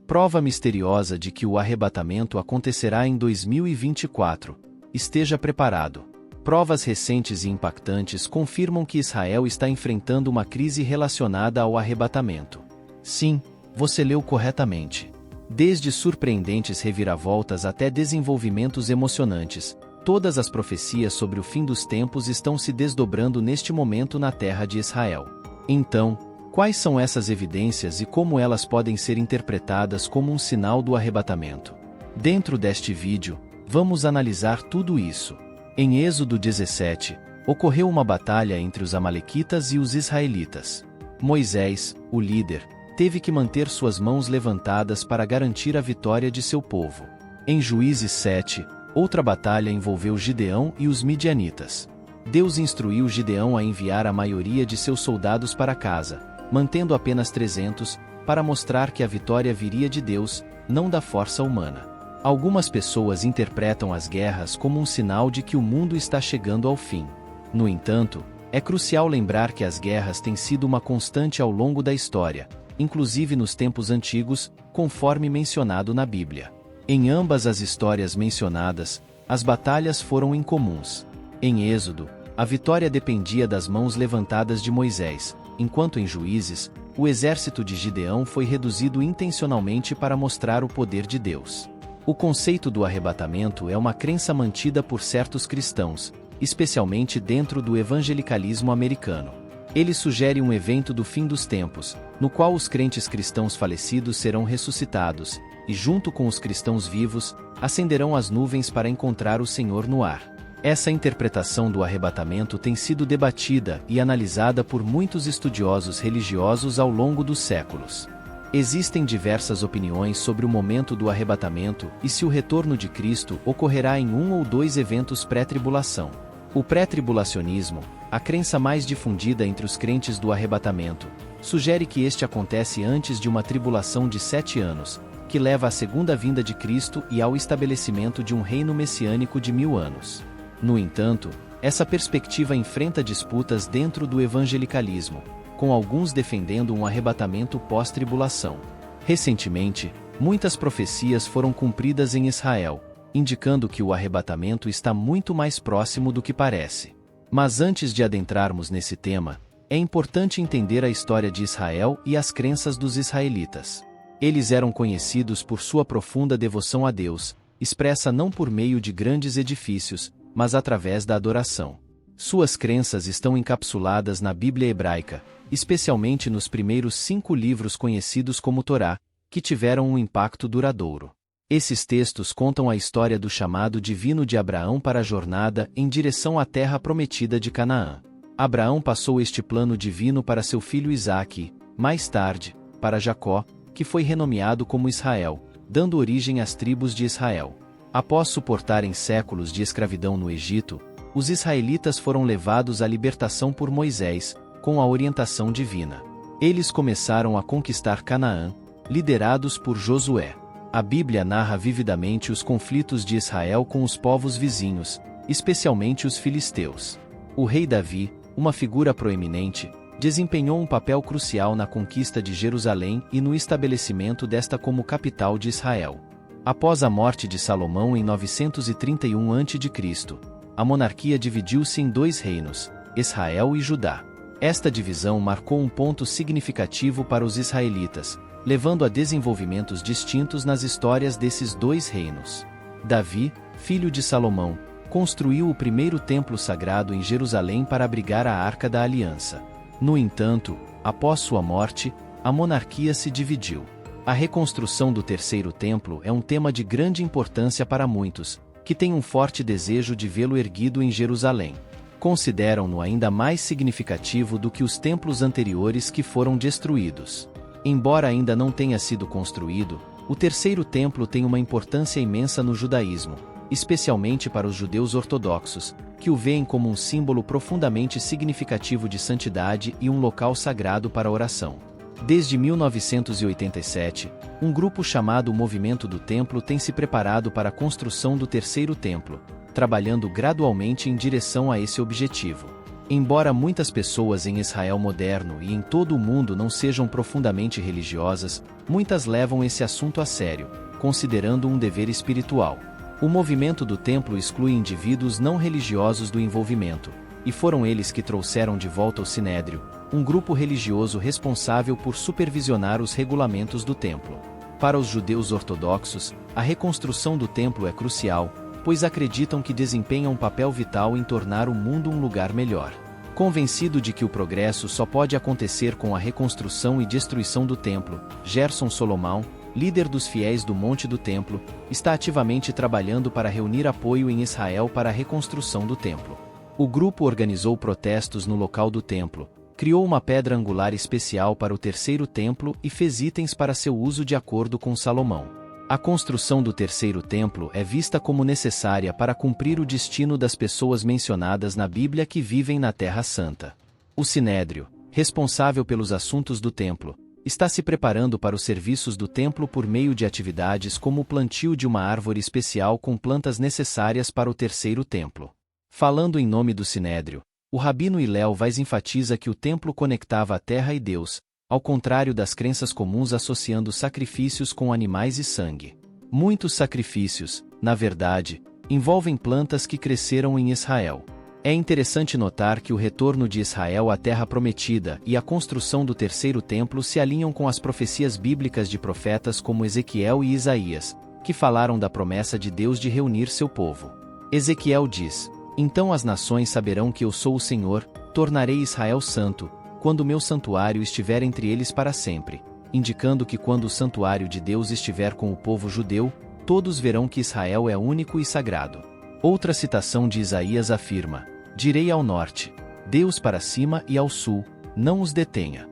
Prova misteriosa de que o arrebatamento acontecerá em 2024. Esteja preparado. Provas recentes e impactantes confirmam que Israel está enfrentando uma crise relacionada ao arrebatamento. Sim, você leu corretamente. Desde surpreendentes reviravoltas até desenvolvimentos emocionantes, todas as profecias sobre o fim dos tempos estão se desdobrando neste momento na terra de Israel. Então, quais são essas evidências e como elas podem ser interpretadas como um sinal do arrebatamento? Dentro deste vídeo, vamos analisar tudo isso. Em Êxodo 17, ocorreu uma batalha entre os amalequitas e os israelitas. Moisés, o líder, teve que manter suas mãos levantadas para garantir a vitória de seu povo. Em Juízes 7, outra batalha envolveu Gideão e os midianitas. Deus instruiu Gideão a enviar a maioria de seus soldados para casa, mantendo apenas 300, para mostrar que a vitória viria de Deus, não da força humana. Algumas pessoas interpretam as guerras como um sinal de que o mundo está chegando ao fim. No entanto, é crucial lembrar que as guerras têm sido uma constante ao longo da história, inclusive nos tempos antigos, conforme mencionado na Bíblia. Em ambas as histórias mencionadas, as batalhas foram incomuns. Em Êxodo, a vitória dependia das mãos levantadas de Moisés, enquanto em Juízes, o exército de Gideão foi reduzido intencionalmente para mostrar o poder de Deus. O conceito do arrebatamento é uma crença mantida por certos cristãos, especialmente dentro do evangelicalismo americano. Ele sugere um evento do fim dos tempos, no qual os crentes cristãos falecidos serão ressuscitados, e junto com os cristãos vivos, ascenderão às nuvens para encontrar o Senhor no ar. Essa interpretação do arrebatamento tem sido debatida e analisada por muitos estudiosos religiosos ao longo dos séculos. Existem diversas opiniões sobre o momento do arrebatamento e se o retorno de Cristo ocorrerá em um ou dois eventos pré-tribulação. O pré-tribulacionismo, a crença mais difundida entre os crentes do arrebatamento, sugere que este acontece antes de uma tribulação de 7 anos, que leva à segunda vinda de Cristo e ao estabelecimento de um reino messiânico de 1000 anos. No entanto, essa perspectiva enfrenta disputas dentro do evangelicalismo, com alguns defendendo um arrebatamento pós-tribulação. Recentemente, muitas profecias foram cumpridas em Israel, indicando que o arrebatamento está muito mais próximo do que parece. Mas antes de adentrarmos nesse tema, é importante entender a história de Israel e as crenças dos israelitas. Eles eram conhecidos por sua profunda devoção a Deus, expressa não por meio de grandes edifícios, mas através da adoração. Suas crenças estão encapsuladas na Bíblia hebraica, especialmente nos primeiros 5 livros conhecidos como Torá, que tiveram um impacto duradouro. Esses textos contam a história do chamado divino de Abraão para a jornada em direção à terra prometida de Canaã. Abraão passou este plano divino para seu filho Isaque, mais tarde, para Jacó, que foi renomeado como Israel, dando origem às tribos de Israel. Após suportarem séculos de escravidão no Egito, os israelitas foram levados à libertação por Moisés, com a orientação divina. Eles começaram a conquistar Canaã, liderados por Josué. A Bíblia narra vividamente os conflitos de Israel com os povos vizinhos, especialmente os filisteus. O rei Davi, uma figura proeminente, desempenhou um papel crucial na conquista de Jerusalém e no estabelecimento desta como capital de Israel. Após a morte de Salomão em 931 a.C., a monarquia dividiu-se em 2 reinos, Israel e Judá. Esta divisão marcou um ponto significativo para os israelitas, levando a desenvolvimentos distintos nas histórias desses 2 reinos. Davi, filho de Salomão, construiu o primeiro templo sagrado em Jerusalém para abrigar a Arca da Aliança. No entanto, após sua morte, a monarquia se dividiu. A reconstrução do terceiro templo é um tema de grande importância para muitos, que têm um forte desejo de vê-lo erguido em Jerusalém. Consideram-no ainda mais significativo do que os templos anteriores que foram destruídos. Embora ainda não tenha sido construído, o terceiro templo tem uma importância imensa no judaísmo, especialmente para os judeus ortodoxos, que o veem como um símbolo profundamente significativo de santidade e um local sagrado para oração. Desde 1987, um grupo chamado Movimento do Templo tem se preparado para a construção do terceiro templo, trabalhando gradualmente em direção a esse objetivo. Embora muitas pessoas em Israel moderno e em todo o mundo não sejam profundamente religiosas, muitas levam esse assunto a sério, considerando um dever espiritual. O movimento do templo exclui indivíduos não religiosos do envolvimento, e foram eles que trouxeram de volta o Sinédrio, um grupo religioso responsável por supervisionar os regulamentos do templo. Para os judeus ortodoxos, a reconstrução do templo é crucial, pois acreditam que desempenha um papel vital em tornar o mundo um lugar melhor. Convencido de que o progresso só pode acontecer com a reconstrução e destruição do templo, Gerson Solomon, líder dos fiéis do Monte do Templo, está ativamente trabalhando para reunir apoio em Israel para a reconstrução do templo. O grupo organizou protestos no local do templo, criou uma pedra angular especial para o terceiro templo e fez itens para seu uso de acordo com Salomão. A construção do terceiro templo é vista como necessária para cumprir o destino das pessoas mencionadas na Bíblia que vivem na Terra Santa. O Sinédrio, responsável pelos assuntos do templo, está se preparando para os serviços do templo por meio de atividades como o plantio de uma árvore especial com plantas necessárias para o terceiro templo. Falando em nome do Sinédrio, o rabino Hillel Weiss enfatiza que o templo conectava a terra e Deus, ao contrário das crenças comuns associando sacrifícios com animais e sangue. Muitos sacrifícios, na verdade, envolvem plantas que cresceram em Israel. É interessante notar que o retorno de Israel à Terra Prometida e a construção do terceiro templo se alinham com as profecias bíblicas de profetas como Ezequiel e Isaías, que falaram da promessa de Deus de reunir seu povo. Ezequiel diz: "Então as nações saberão que eu sou o Senhor, tornarei Israel santo, quando o meu santuário estiver entre eles para sempre", indicando que quando o santuário de Deus estiver com o povo judeu, todos verão que Israel é único e sagrado. Outra citação de Isaías afirma: "Direi ao norte, Deus para cima, e ao sul, não os detenha.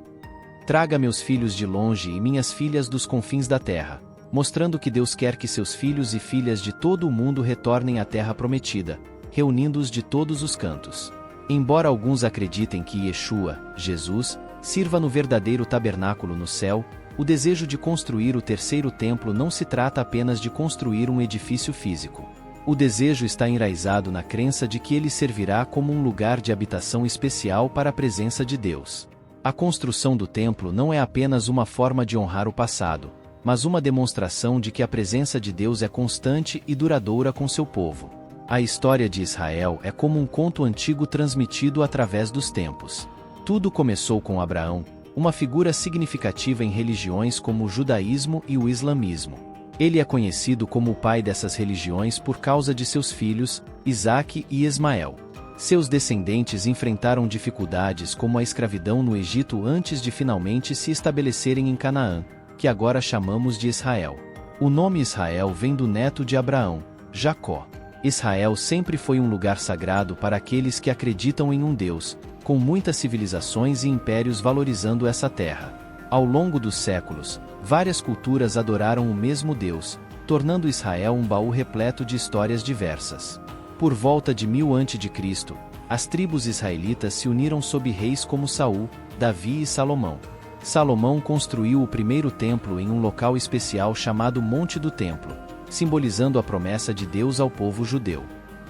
Traga meus filhos de longe e minhas filhas dos confins da terra", mostrando que Deus quer que seus filhos e filhas de todo o mundo retornem à terra prometida, reunindo-os de todos os cantos. Embora alguns acreditem que Yeshua, Jesus, sirva no verdadeiro tabernáculo no céu, o desejo de construir o terceiro templo não se trata apenas de construir um edifício físico. O desejo está enraizado na crença de que ele servirá como um lugar de habitação especial para a presença de Deus. A construção do templo não é apenas uma forma de honrar o passado, mas uma demonstração de que a presença de Deus é constante e duradoura com seu povo. A história de Israel é como um conto antigo transmitido através dos tempos. Tudo começou com Abraão, uma figura significativa em religiões como o judaísmo e o islamismo. Ele é conhecido como o pai dessas religiões por causa de seus filhos, Isaque e Ismael. Seus descendentes enfrentaram dificuldades como a escravidão no Egito antes de finalmente se estabelecerem em Canaã, que agora chamamos de Israel. O nome Israel vem do neto de Abraão, Jacó. Israel sempre foi um lugar sagrado para aqueles que acreditam em um Deus, com muitas civilizações e impérios valorizando essa terra. Ao longo dos séculos, várias culturas adoraram o mesmo Deus, tornando Israel um baú repleto de histórias diversas. Por volta de 1000 a.C., as tribos israelitas se uniram sob reis como Saul, Davi e Salomão. Salomão construiu o primeiro templo em um local especial chamado Monte do Templo, simbolizando a promessa de Deus ao povo judeu.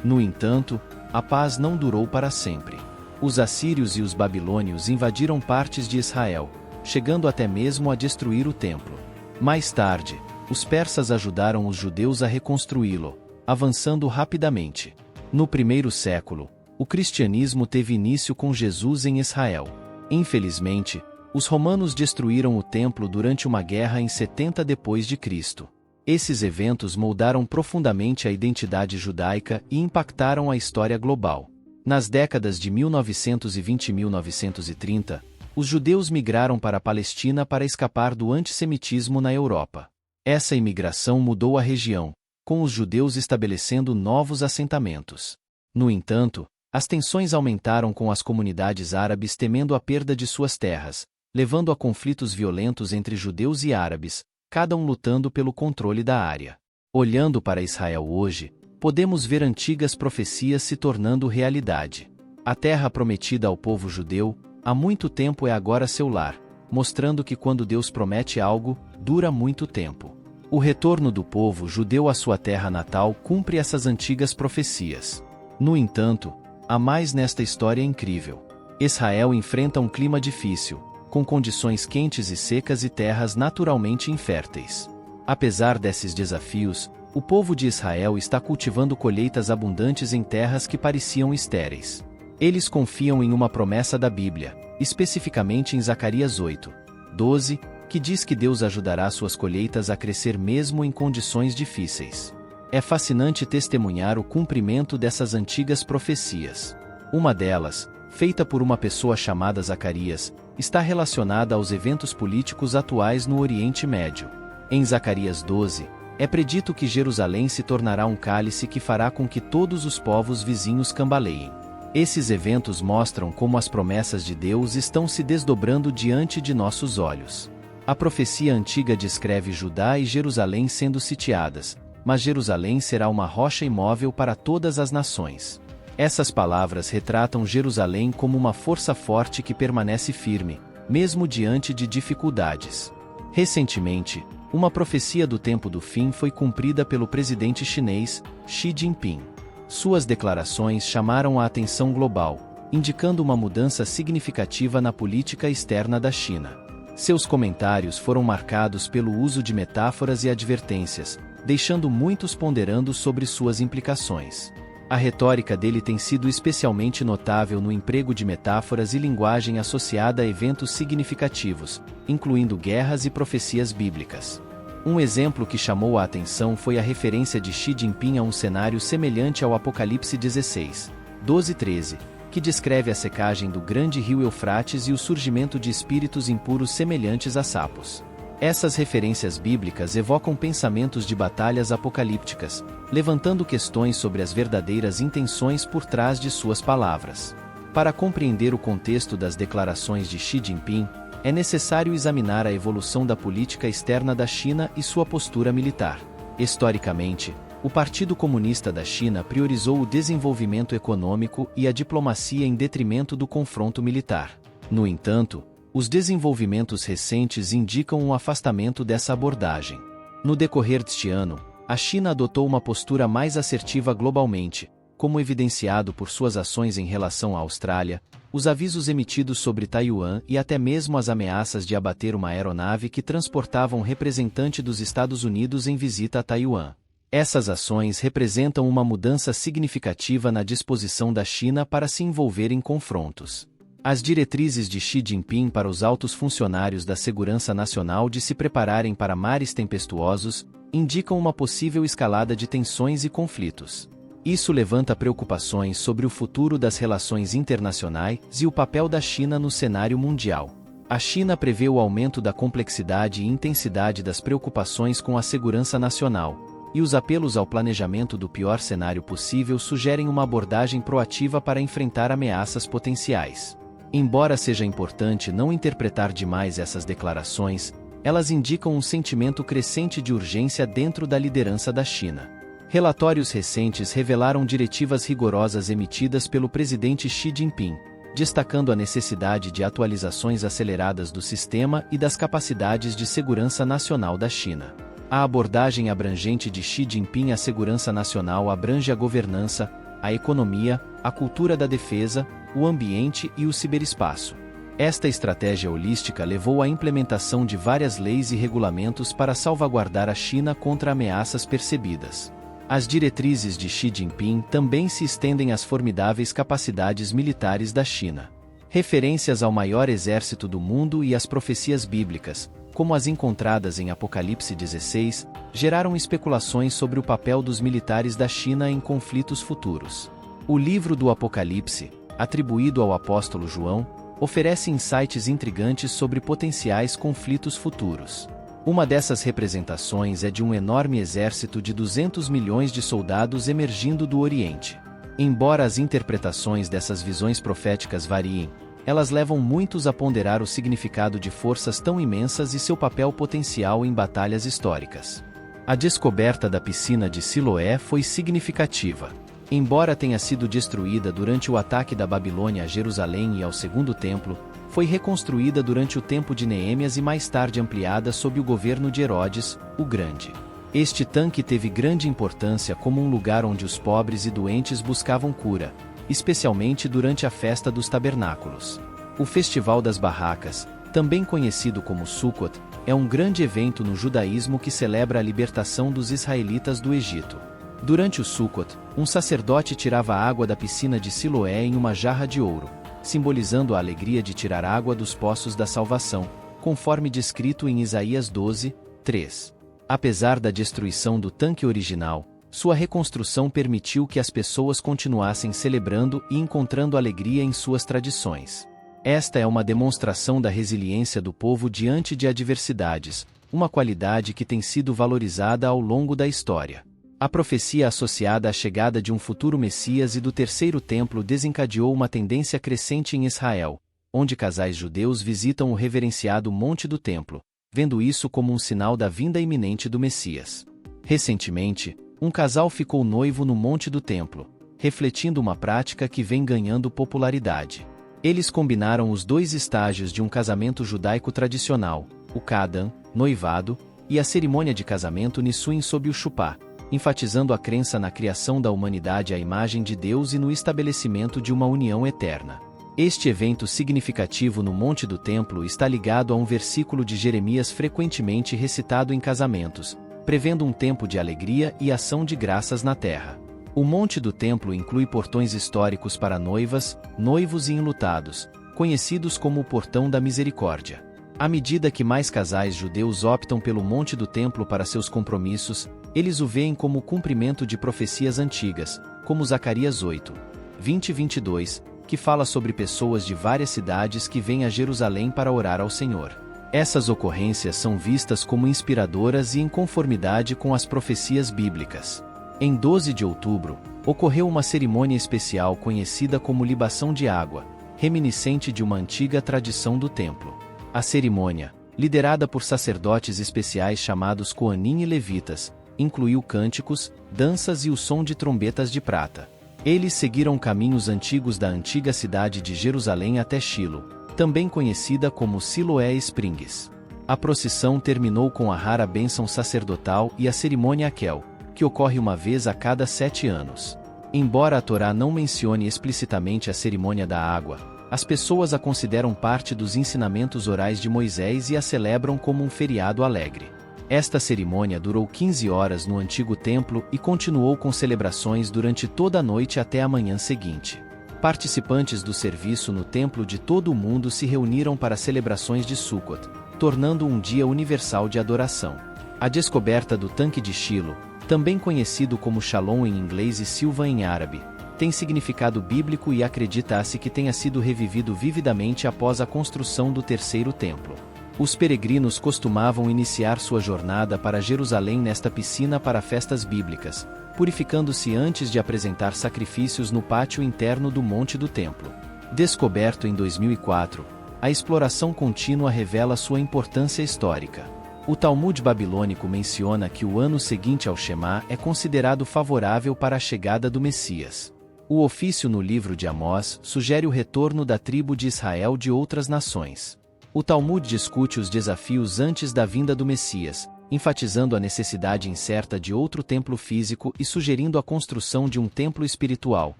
No entanto, a paz não durou para sempre. Os assírios e os babilônios invadiram partes de Israel, chegando até mesmo a destruir o templo. Mais tarde, os persas ajudaram os judeus a reconstruí-lo, avançando rapidamente. No primeiro século, o cristianismo teve início com Jesus em Israel. Infelizmente, os romanos destruíram o templo durante uma guerra em 70 d.C. Esses eventos moldaram profundamente a identidade judaica e impactaram a história global. Nas décadas de 1920 e 1930, os judeus migraram para a Palestina para escapar do antissemitismo na Europa. Essa imigração mudou a região, com os judeus estabelecendo novos assentamentos. No entanto, as tensões aumentaram com as comunidades árabes temendo a perda de suas terras, levando a conflitos violentos entre judeus e árabes, cada um lutando pelo controle da área. Olhando para Israel hoje, podemos ver antigas profecias se tornando realidade. A terra prometida ao povo judeu, há muito tempo é agora seu lar, mostrando que quando Deus promete algo, dura muito tempo. O retorno do povo judeu à sua terra natal cumpre essas antigas profecias. No entanto, Há mais nesta história incrível. Israel enfrenta um clima difícil, com condições quentes e secas e terras naturalmente inférteis. Apesar desses desafios, o povo de Israel está cultivando colheitas abundantes em terras que pareciam estéreis. Eles confiam em uma promessa da Bíblia, especificamente em Zacarias 8:12, que diz que Deus ajudará suas colheitas a crescer mesmo em condições difíceis. É fascinante testemunhar o cumprimento dessas antigas profecias. Uma delas, feita por uma pessoa chamada Zacarias, está relacionada aos eventos políticos atuais no Oriente Médio. Em Zacarias 12, é predito que Jerusalém se tornará um cálice que fará com que todos os povos vizinhos cambaleiem. Esses eventos mostram como as promessas de Deus estão se desdobrando diante de nossos olhos. A profecia antiga descreve Judá e Jerusalém sendo sitiadas, mas Jerusalém será uma rocha imóvel para todas as nações. Essas palavras retratam Jerusalém como uma força forte que permanece firme, mesmo diante de dificuldades. Recentemente, uma profecia do tempo do fim foi cumprida pelo presidente chinês, Xi Jinping. Suas declarações chamaram a atenção global, indicando uma mudança significativa na política externa da China. Seus comentários foram marcados pelo uso de metáforas e advertências, deixando muitos ponderando sobre suas implicações. A retórica dele tem sido especialmente notável no emprego de metáforas e linguagem associada a eventos significativos, incluindo guerras e profecias bíblicas. Um exemplo que chamou a atenção foi a referência de Xi Jinping a um cenário semelhante ao Apocalipse 16:12-13, que descreve a secagem do grande rio Eufrates e o surgimento de espíritos impuros semelhantes a sapos. Essas referências bíblicas evocam pensamentos de batalhas apocalípticas, levantando questões sobre as verdadeiras intenções por trás de suas palavras. Para compreender o contexto das declarações de Xi Jinping, é necessário examinar a evolução da política externa da China e sua postura militar. Historicamente, o Partido Comunista da China priorizou o desenvolvimento econômico e a diplomacia em detrimento do confronto militar. No entanto, os desenvolvimentos recentes indicam um afastamento dessa abordagem. No decorrer deste ano, a China adotou uma postura mais assertiva globalmente, como evidenciado por suas ações em relação à Austrália, os avisos emitidos sobre Taiwan e até mesmo as ameaças de abater uma aeronave que transportava um representante dos Estados Unidos em visita a Taiwan. Essas ações representam uma mudança significativa na disposição da China para se envolver em confrontos. As diretrizes de Xi Jinping para os altos funcionários da Segurança Nacional de se prepararem para mares tempestuosos indicam uma possível escalada de tensões e conflitos. Isso levanta preocupações sobre o futuro das relações internacionais e o papel da China no cenário mundial. A China prevê o aumento da complexidade e intensidade das preocupações com a segurança nacional, e os apelos ao planejamento do pior cenário possível sugerem uma abordagem proativa para enfrentar ameaças potenciais. Embora seja importante não interpretar demais essas declarações, elas indicam um sentimento crescente de urgência dentro da liderança da China. Relatórios recentes revelaram diretivas rigorosas emitidas pelo presidente Xi Jinping, destacando a necessidade de atualizações aceleradas do sistema e das capacidades de segurança nacional da China. A abordagem abrangente de Xi Jinping à segurança nacional abrange a governança, a economia, a cultura da defesa, o ambiente e o ciberespaço. Esta estratégia holística levou à implementação de várias leis e regulamentos para salvaguardar a China contra ameaças percebidas. As diretrizes de Xi Jinping também se estendem às formidáveis capacidades militares da China. Referências ao maior exército do mundo e às profecias bíblicas, como as encontradas em Apocalipse 16, geraram especulações sobre o papel dos militares da China em conflitos futuros. O livro do Apocalipse, atribuído ao apóstolo João, oferece insights intrigantes sobre potenciais conflitos futuros. Uma dessas representações é de um enorme exército de 200 milhões de soldados emergindo do Oriente. Embora as interpretações dessas visões proféticas variem, elas levam muitos a ponderar o significado de forças tão imensas e seu papel potencial em batalhas históricas. A descoberta da piscina de Siloé foi significativa. Embora tenha sido destruída durante o ataque da Babilônia a Jerusalém e ao Segundo Templo, foi reconstruída durante o tempo de Neemias e mais tarde ampliada sob o governo de Herodes, o Grande. Este tanque teve grande importância como um lugar onde os pobres e doentes buscavam cura, especialmente durante a Festa dos Tabernáculos. O Festival das Barracas, também conhecido como Sukkot, é um grande evento no judaísmo que celebra a libertação dos israelitas do Egito. Durante o Sukkot, um sacerdote tirava água da piscina de Siloé em uma jarra de ouro, simbolizando a alegria de tirar água dos poços da salvação, conforme descrito em Isaías 12, 3. Apesar da destruição do tanque original, sua reconstrução permitiu que as pessoas continuassem celebrando e encontrando alegria em suas tradições. Esta é uma demonstração da resiliência do povo diante de adversidades, uma qualidade que tem sido valorizada ao longo da história. A profecia associada à chegada de um futuro Messias e do terceiro templo desencadeou uma tendência crescente em Israel, onde casais judeus visitam o reverenciado Monte do Templo, vendo isso como um sinal da vinda iminente do Messias. Recentemente, um casal ficou noivo no Monte do Templo, refletindo uma prática que vem ganhando popularidade. Eles combinaram os dois estágios de um casamento judaico tradicional, o Kadan, noivado, e a cerimônia de casamento Nissuin sob o Chupá, enfatizando a crença na criação da humanidade à imagem de Deus e no estabelecimento de uma união eterna. Este evento significativo no Monte do Templo está ligado a um versículo de Jeremias frequentemente recitado em casamentos, prevendo um tempo de alegria e ação de graças na terra. O Monte do Templo inclui portões históricos para noivas, noivos e enlutados, conhecidos como o Portão da Misericórdia. À medida que mais casais judeus optam pelo Monte do Templo para seus compromissos, eles o veem como o cumprimento de profecias antigas, como Zacarias 8, 20 e 22, que fala sobre pessoas de várias cidades que vêm a Jerusalém para orar ao Senhor. Essas ocorrências são vistas como inspiradoras e em conformidade com as profecias bíblicas. Em 12 de outubro, ocorreu uma cerimônia especial conhecida como libação de água, reminiscente de uma antiga tradição do templo. A cerimônia, liderada por sacerdotes especiais chamados Coanim e Levitas, incluiu cânticos, danças e o som de trombetas de prata. Eles seguiram caminhos antigos da antiga cidade de Jerusalém até Shilo, também conhecida como Siloé Springs. A procissão terminou com a rara bênção sacerdotal e a cerimônia Akel, que ocorre uma vez a cada 7 anos. Embora a Torá não mencione explicitamente a cerimônia da água, as pessoas a consideram parte dos ensinamentos orais de Moisés e a celebram como um feriado alegre. Esta cerimônia durou 15 horas no antigo templo e continuou com celebrações durante toda a noite até a manhã seguinte. Participantes do serviço no templo de todo o mundo se reuniram para celebrações de Sukkot, tornando um dia universal de adoração. A descoberta do tanque de Shilo, também conhecido como Shalom em inglês e Silva em árabe, tem significado bíblico e acredita-se que tenha sido revivido vividamente após a construção do terceiro templo. Os peregrinos costumavam iniciar sua jornada para Jerusalém nesta piscina para festas bíblicas, purificando-se antes de apresentar sacrifícios no pátio interno do Monte do Templo. Descoberto em 2004, a exploração contínua revela sua importância histórica. O Talmud babilônico menciona que o ano seguinte ao Shema é considerado favorável para a chegada do Messias. O ofício no livro de Amós sugere o retorno da tribo de Israel de outras nações. O Talmud discute os desafios antes da vinda do Messias, enfatizando a necessidade incerta de outro templo físico e sugerindo a construção de um templo espiritual,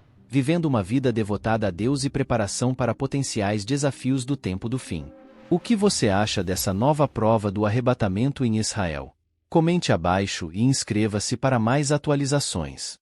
vivendo uma vida devotada a Deus e preparação para potenciais desafios do tempo do fim. O que você acha dessa nova prova do arrebatamento em Israel? Comente abaixo e inscreva-se para mais atualizações.